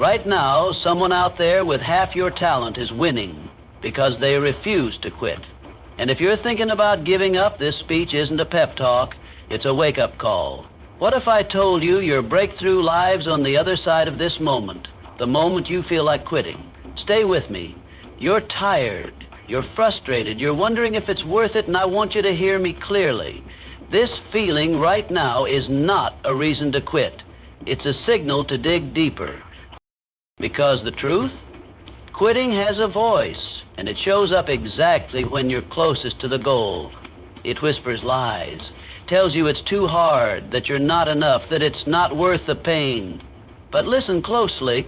Right now, someone out there with half your talent is winning because they refuse to quit. And if you're thinking about giving up, this speech isn't a pep talk, it's a wake-up call. What if I told you your breakthrough lies on the other side of this moment, the moment you feel like quitting? Stay with me. You're tired, you're frustrated, you're wondering if it's worth it, and I want you to hear me clearly. This feeling right now is not a reason to quit. It's a signal to dig deeper. Because the truth? Quitting has a voice, and it shows up exactly when you're closest to the goal. It whispers lies, tells you it's too hard, that you're not enough, that it's not worth the pain. But listen closely,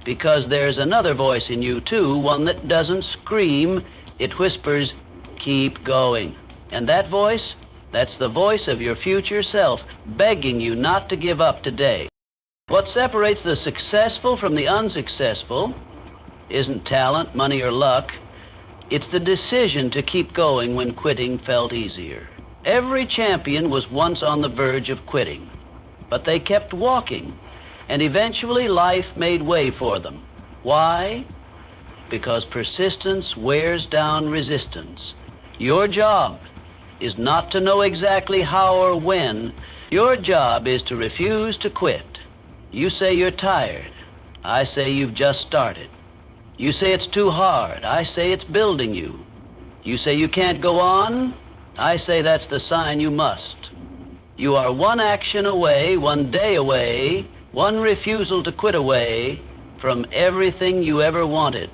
because there's another voice in you too, one that doesn't scream. It whispers, keep going. And that voice, that's the voice of your future self, begging you not to give up today. What separates the successful from the unsuccessful isn't talent, money, or luck. It's the decision to keep going when quitting felt easier. Every champion was once on the verge of quitting, but they kept walking, and eventually life made way for them. Why? Because persistence wears down resistance. Your job is not to know exactly how or when. Your job is to refuse to quit. You say you're tired. I say you've just started. You say it's too hard. I say it's building you. You say you can't go on. I say that's the sign you must. You are one action away, one day away, one refusal to quit away from everything you ever wanted.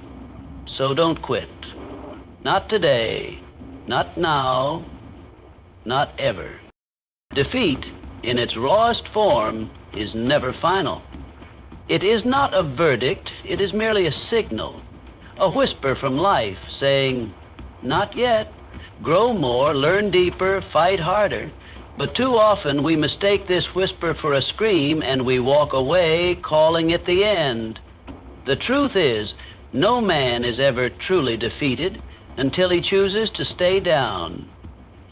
So don't quit. Not today, not now, not ever. Defeat, in its rawest form, is never final. It is not a verdict, it is merely a signal, a whisper from life saying, not yet, grow more, learn deeper, fight harder. But too often we mistake this whisper for a scream and we walk away calling it the end. The truth is, no man is ever truly defeated until he chooses to stay down.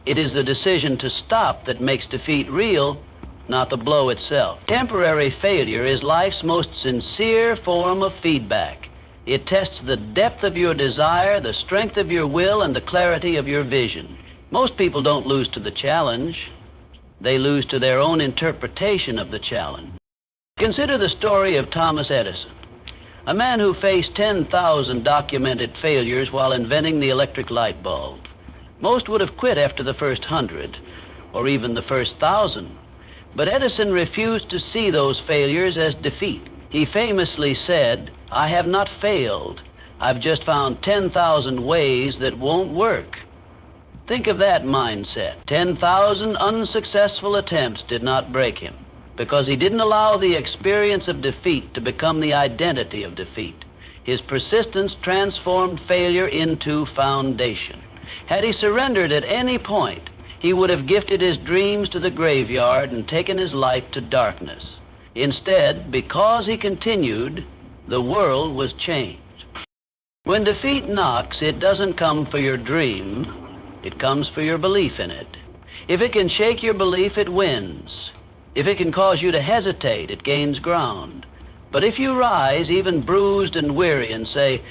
It is the decision to stop that makes defeat real, not the blow itself. Temporary failure is life's most sincere form of feedback. It tests the depth of your desire, the strength of your will, and the clarity of your vision. Most people don't lose to the challenge. They lose to their own interpretation of the challenge. Consider the story of Thomas Edison, a man who faced 10,000 documented failures while inventing the electric light bulb. Most would have quit after the first 100, or even the first 1,000. But Edison refused to see those failures as defeat. He famously said, I have not failed. I've just found 10,000 ways that won't work. Think of that mindset. 10,000 unsuccessful attempts did not break him because he didn't allow the experience of defeat to become the identity of defeat. His persistence transformed failure into foundation. Had he surrendered at any point, he would have gifted his dreams to the graveyard and taken his life to darkness. Instead, because he continued, the world was changed. When defeat knocks, it doesn't come for your dream, it comes for your belief in it. If it can shake your belief, it wins. If it can cause you to hesitate, it gains ground. But if you rise, even bruised and weary, and say,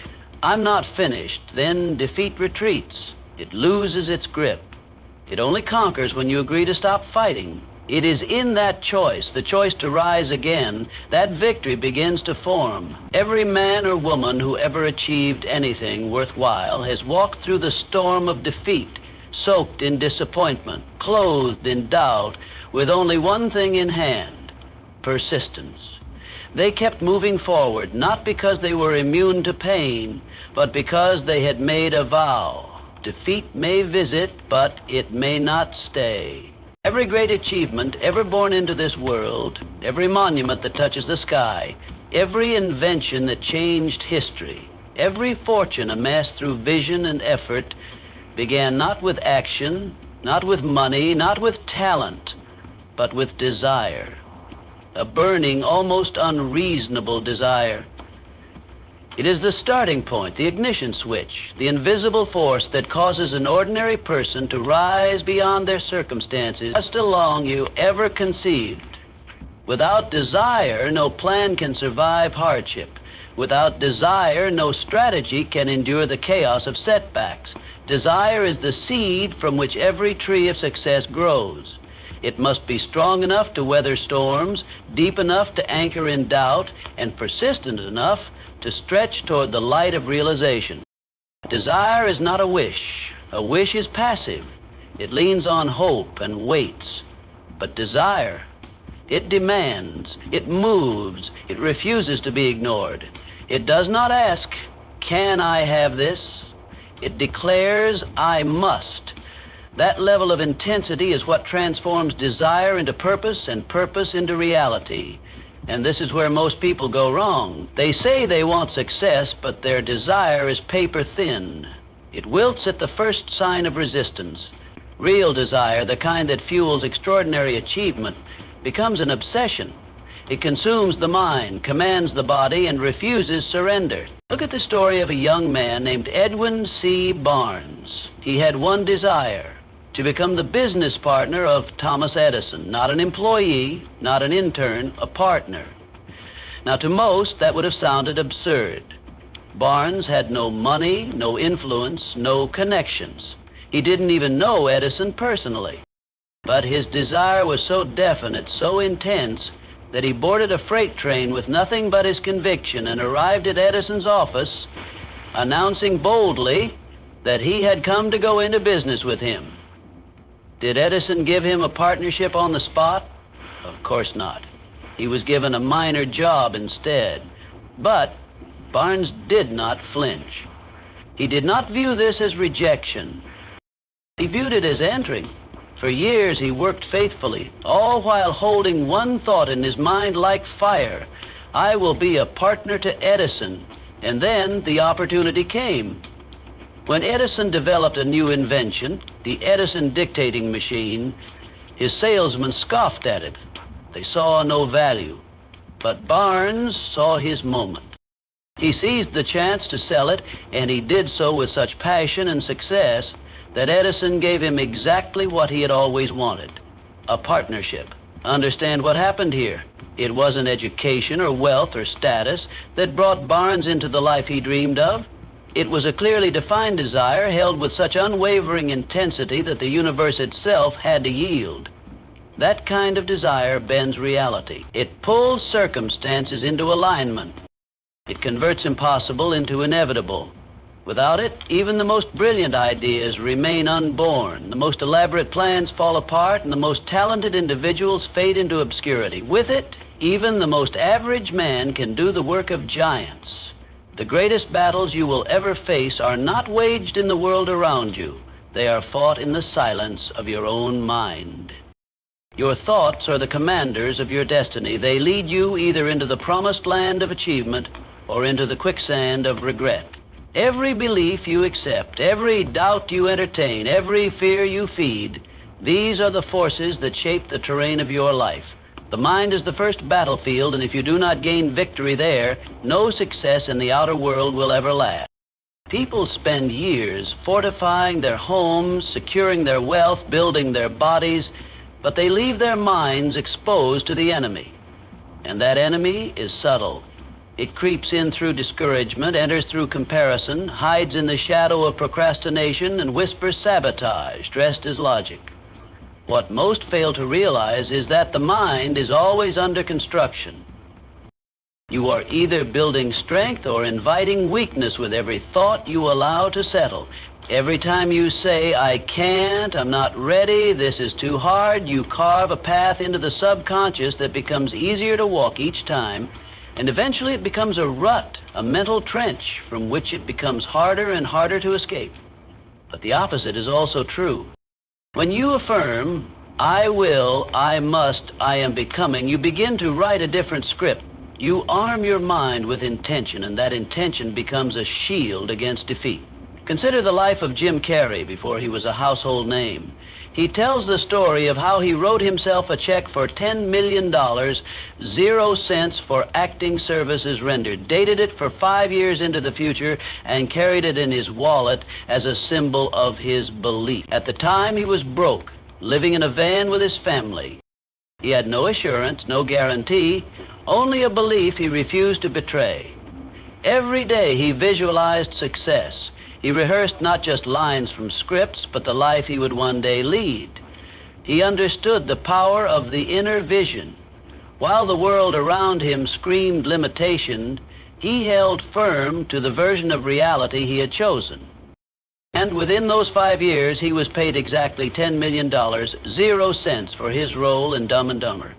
I'm not finished, then defeat retreats. It loses its grip. It only conquers when you agree to stop fighting. It is in that choice, the choice to rise again, that victory begins to form. Every man or woman who ever achieved anything worthwhile has walked through the storm of defeat, soaked in disappointment, clothed in doubt, with only one thing in hand, persistence. They kept moving forward, not because they were immune to pain, but because they had made a vow. Defeat may visit, but it may not stay. Every great achievement ever born into this world, every monument that touches the sky, every invention that changed history, every fortune amassed through vision and effort began not with action, not with money, not with talent, but with desire. A burning, almost unreasonable desire. It is the starting point, the ignition switch, the invisible force that causes an ordinary person to rise beyond their circumstances just along you ever conceived. Without desire, no plan can survive hardship. Without desire, no strategy can endure the chaos of setbacks. Desire is the seed from which every tree of success grows. It must be strong enough to weather storms, deep enough to anchor in doubt, and persistent enough to stretch toward the light of realization. Desire is not a wish. A wish is passive. It leans on hope and waits. But desire, it demands, it moves, it refuses to be ignored. It does not ask, can I have this? It declares, I must. That level of intensity is what transforms desire into purpose and purpose into reality. And this is where most people go wrong. They say they want success, but their desire is paper thin. It wilts at the first sign of resistance. Real desire, the kind that fuels extraordinary achievement, becomes an obsession. It consumes the mind, commands the body, and refuses surrender. Look at the story of a young man named Edwin C. Barnes. He had one desire: to become the business partner of Thomas Edison. Not an employee, not an intern, a partner. Now, to most, that would have sounded absurd. Barnes had no money, no influence, no connections. He didn't even know Edison personally. But his desire was so definite, so intense, that he boarded a freight train with nothing but his conviction and arrived at Edison's office, announcing boldly that he had come to go into business with him. Did Edison give him a partnership on the spot? Of course not. He was given a minor job instead. But Barnes did not flinch. He did not view this as rejection. He viewed it as entering. For years he worked faithfully, all while holding one thought in his mind like fire: I will be a partner to Edison. And then the opportunity came. When Edison developed a new invention, the Edison dictating machine, his salesmen scoffed at it. They saw no value. But Barnes saw his moment. He seized the chance to sell it, and he did so with such passion and success that Edison gave him exactly what he had always wanted: a partnership. Understand what happened here? It wasn't education or wealth or status that brought Barnes into the life he dreamed of. It was a clearly defined desire held with such unwavering intensity that the universe itself had to yield. That kind of desire bends reality. It pulls circumstances into alignment. It converts impossible into inevitable. Without it, even the most brilliant ideas remain unborn. The most elaborate plans fall apart, and the most talented individuals fade into obscurity. With it, even the most average man can do the work of giants. The greatest battles you will ever face are not waged in the world around you. They are fought in the silence of your own mind. Your thoughts are the commanders of your destiny. They lead you either into the promised land of achievement or into the quicksand of regret. Every belief you accept, every doubt you entertain, every fear you feed, these are the forces that shape the terrain of your life. The mind is the first battlefield, and if you do not gain victory there, no success in the outer world will ever last. People spend years fortifying their homes, securing their wealth, building their bodies, but they leave their minds exposed to the enemy. And that enemy is subtle. It creeps in through discouragement, enters through comparison, hides in the shadow of procrastination, and whispers sabotage, dressed as logic. What most fail to realize is that the mind is always under construction. You are either building strength or inviting weakness with every thought you allow to settle. Every time you say, I can't, I'm not ready, this is too hard, you carve a path into the subconscious that becomes easier to walk each time. And eventually it becomes a rut, a mental trench from which it becomes harder and harder to escape. But the opposite is also true. When you affirm, I will, I must, I am becoming, you begin to write a different script. You arm your mind with intention, and that intention becomes a shield against defeat. Consider the life of Jim Carrey before he was a household name. He tells the story of how he wrote himself a check for $10 million, 0 cents for acting services rendered, dated it for 5 years into the future, and carried it in his wallet as a symbol of his belief. At the time, he was broke, living in a van with his family. He had no assurance, no guarantee, only a belief he refused to betray. Every day he visualized success. He rehearsed not just lines from scripts, but the life he would one day lead. He understood the power of the inner vision. While the world around him screamed limitation, he held firm to the version of reality he had chosen. And within those 5 years, he was paid exactly $10 million, 0 cents for his role in Dumb and Dumber,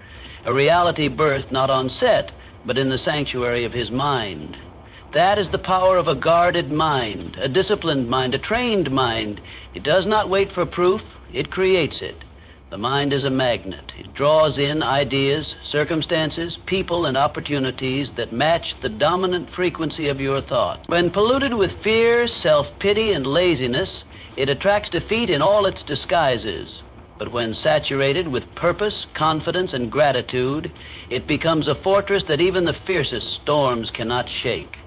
a reality birthed not on set, but in the sanctuary of his mind. That is the power of a guarded mind, a disciplined mind, a trained mind. It does not wait for proof, it creates it. The mind is a magnet. It draws in ideas, circumstances, people, and opportunities that match the dominant frequency of your thought. When polluted with fear, self-pity, and laziness, it attracts defeat in all its disguises. But when saturated with purpose, confidence, and gratitude, it becomes a fortress that even the fiercest storms cannot shake.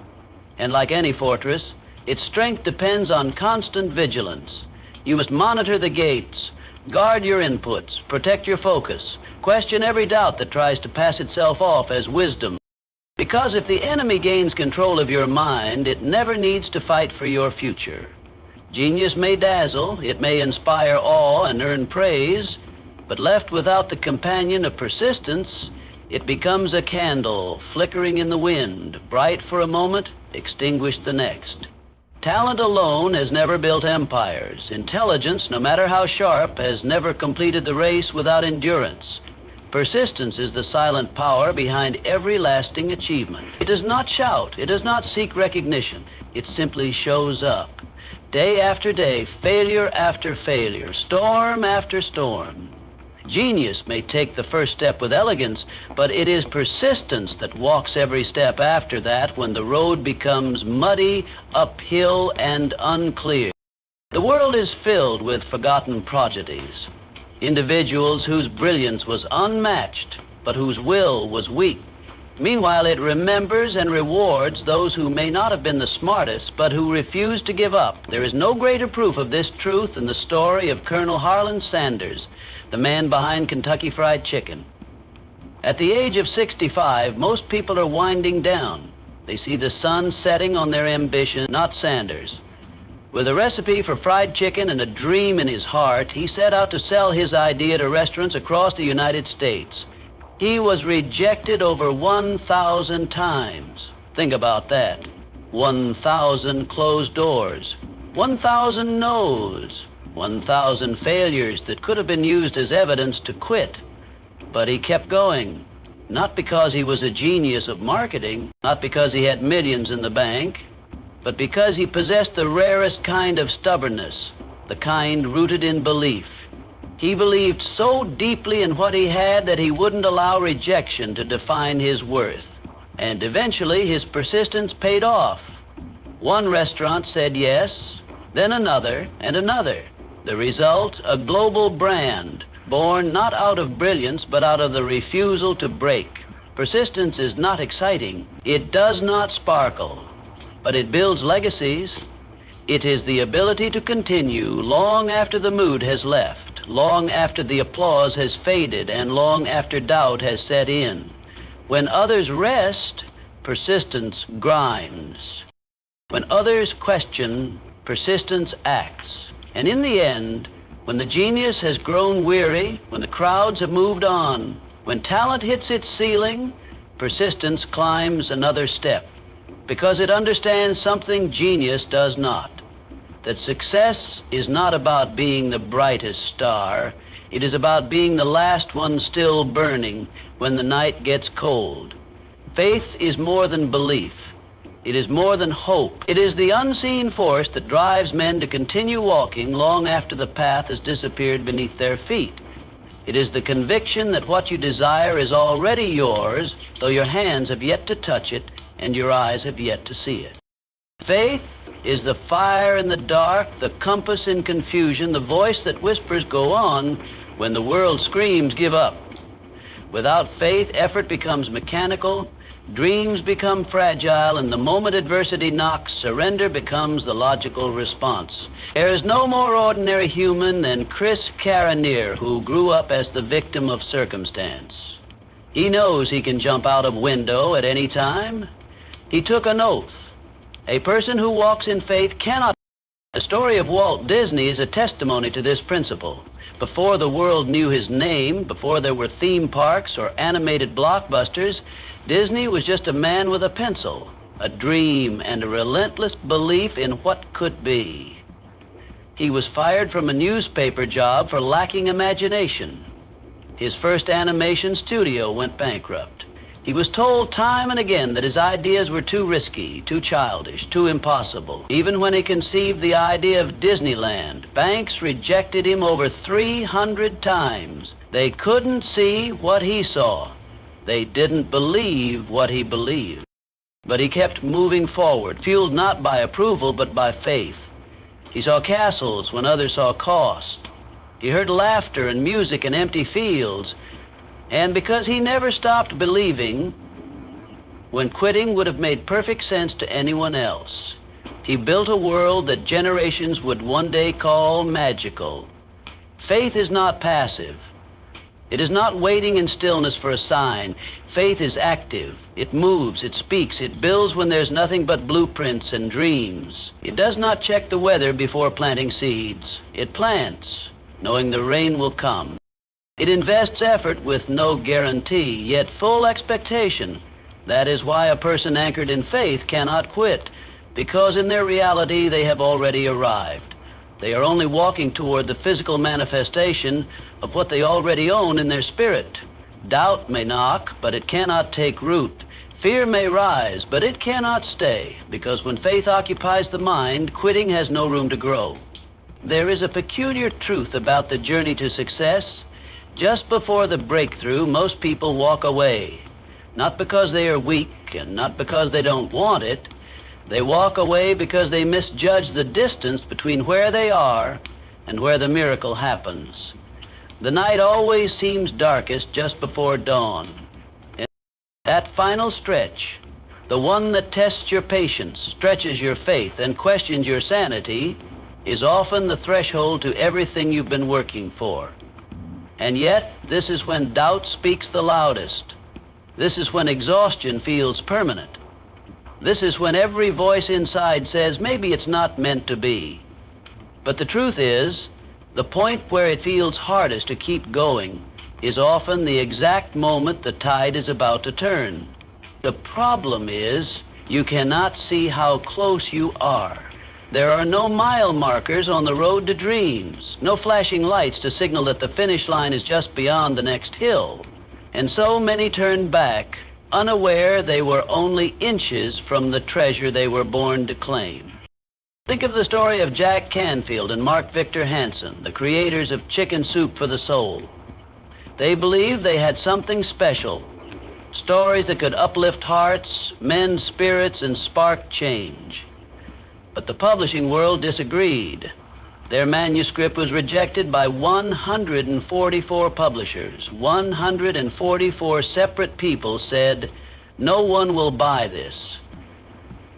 And like any fortress, its strength depends on constant vigilance. You must monitor the gates, guard your inputs, protect your focus, question every doubt that tries to pass itself off as wisdom. Because if the enemy gains control of your mind, it never needs to fight for your future. Genius may dazzle, it may inspire awe and earn praise, but left without the companion of persistence, it becomes a candle flickering in the wind, bright for a moment, extinguished the next. Talent alone has never built empires. Intelligence, no matter how sharp, has never completed the race without endurance. Persistence is the silent power behind every lasting achievement. It does not shout. It does not seek recognition. It simply shows up. Day after day, failure after failure, storm after storm. Genius may take the first step with elegance, but it is persistence that walks every step after that when the road becomes muddy, uphill, and unclear. The world is filled with forgotten prodigies, individuals whose brilliance was unmatched, but whose will was weak. Meanwhile, it remembers and rewards those who may not have been the smartest, but who refuse to give up. There is no greater proof of this truth than the story of Colonel Harlan Sanders, the man behind Kentucky Fried Chicken. At the age of 65, most people are winding down. They see the sun setting on their ambition, not Sanders. With a recipe for fried chicken and a dream in his heart, he set out to sell his idea to restaurants across the United States. He was rejected over 1,000 times. Think about that. 1,000 closed doors, 1,000 no's, 1,000 failures that could have been used as evidence to quit. But he kept going, not because he was a genius of marketing, not because he had millions in the bank, but because he possessed the rarest kind of stubbornness, the kind rooted in belief. He believed so deeply in what he had that he wouldn't allow rejection to define his worth. And eventually his persistence paid off. One restaurant said yes, then another and another. The result, a global brand, born not out of brilliance, but out of the refusal to break. Persistence is not exciting. It does not sparkle, but it builds legacies. It is the ability to continue long after the mood has left, long after the applause has faded, and long after doubt has set in. When others rest, persistence grinds. When others question, persistence acts. And in the end, when the genius has grown weary, when the crowds have moved on, when talent hits its ceiling, persistence climbs another step, because it understands something genius does not, that success is not about being the brightest star. It is about being the last one still burning when the night gets cold. Faith is more than belief. It is more than hope. It is the unseen force that drives men to continue walking long after the path has disappeared beneath their feet. It is the conviction that what you desire is already yours, though your hands have yet to touch it and your eyes have yet to see it. Faith is the fire in the dark, the compass in confusion, the voice that whispers, "Go on," when the world screams, "Give up." Without faith, effort becomes mechanical, Dreams become fragile, and the moment adversity knocks, surrender becomes the logical response. There is no more ordinary human than Chris Caranier, who grew up as the victim of circumstance. He knows he can jump out of window at any time. He took an oath. A person who walks in faith cannot. The story of Walt Disney is a testimony to this principle. Before the world knew his name, before there were theme parks or animated blockbusters, Disney was just a man with a pencil, a dream, and a relentless belief in what could be. He was fired from a newspaper job for lacking imagination. His first animation studio went bankrupt. He was told time and again that his ideas were too risky, too childish, too impossible. Even when he conceived the idea of Disneyland, banks rejected him over 300 times. They couldn't see what he saw. They didn't believe what he believed. But he kept moving forward, fueled not by approval, but by faith. He saw castles when others saw cost. He heard laughter and music in empty fields. And because he never stopped believing, when quitting would have made perfect sense to anyone else, he built a world that generations would one day call magical. Faith is not passive. It is not waiting in stillness for a sign. Faith is active. It moves, it speaks, it builds when there's nothing but blueprints and dreams. It does not check the weather before planting seeds. It plants, knowing the rain will come. It invests effort with no guarantee, yet full expectation. That is why a person anchored in faith cannot quit, because in their reality they have already arrived. They are only walking toward the physical manifestation of what they already own in their spirit. Doubt may knock, but it cannot take root. Fear may rise, but it cannot stay, because when faith occupies the mind, quitting has no room to grow. There is a peculiar truth about the journey to success. Just before the breakthrough, most people walk away, not because they are weak and not because they don't want it. They walk away because they misjudge the distance between where they are and where the miracle happens. The night always seems darkest just before dawn. And that final stretch, the one that tests your patience, stretches your faith, and questions your sanity, is often the threshold to everything you've been working for. And yet, this is when doubt speaks the loudest. This is when exhaustion feels permanent. This is when every voice inside says, maybe it's not meant to be. But the truth is, the point where it feels hardest to keep going is often the exact moment the tide is about to turn. The problem is, you cannot see how close you are. There are no mile markers on the road to dreams, no flashing lights to signal that the finish line is just beyond the next hill. And so many turn back, unaware they were only inches from the treasure they were born to claim. Think of the story of Jack Canfield and Mark Victor Hansen, the creators of Chicken Soup for the Soul. They believed they had something special, stories that could uplift hearts, mend spirits, and spark change. But the publishing world disagreed. Their manuscript was rejected by 144 publishers. 144 separate people said, no one will buy this.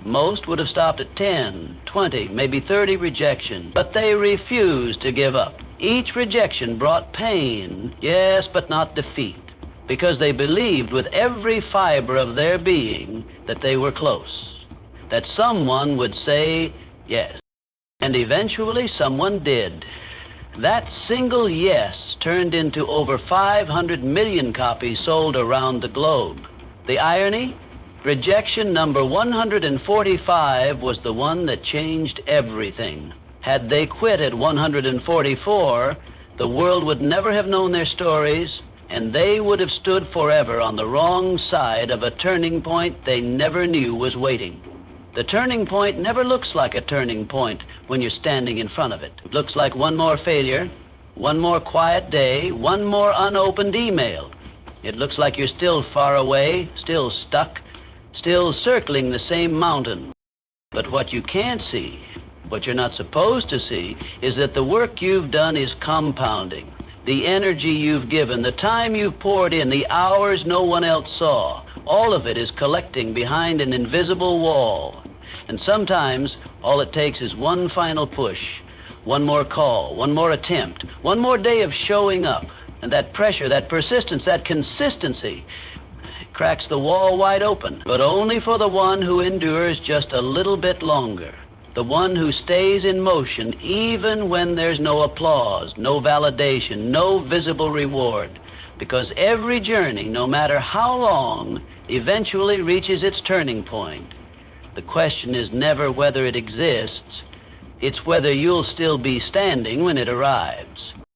Most would have stopped at 10, 20, maybe 30 rejections, but they refused to give up. Each rejection brought pain, yes, but not defeat, because they believed with every fiber of their being that they were close, that someone would say yes. And eventually someone did. That single yes turned into over 500 million copies sold around the globe. The irony? Rejection number 145 was the one that changed everything. Had they quit at 144, the world would never have known their stories, and they would have stood forever on the wrong side of a turning point they never knew was waiting. The turning point never looks like a turning point when you're standing in front of it. It looks like one more failure, one more quiet day, one more unopened email. It looks like you're still far away, still stuck, still circling the same mountain. But what you can't see, what you're not supposed to see, is that the work you've done is compounding. The energy you've given, the time you've poured in, the hours no one else saw, All of it is collecting behind an invisible wall. And sometimes all it takes is one final push, one more call, one more attempt, one more day of showing up. And that pressure, that persistence, that consistency cracks the wall wide open, but only for the one who endures just a little bit longer. The one who stays in motion even when there's no applause, no validation, no visible reward. Because every journey, no matter how long, eventually reaches its turning point. The question is never whether it exists, it's whether you'll still be standing when it arrives.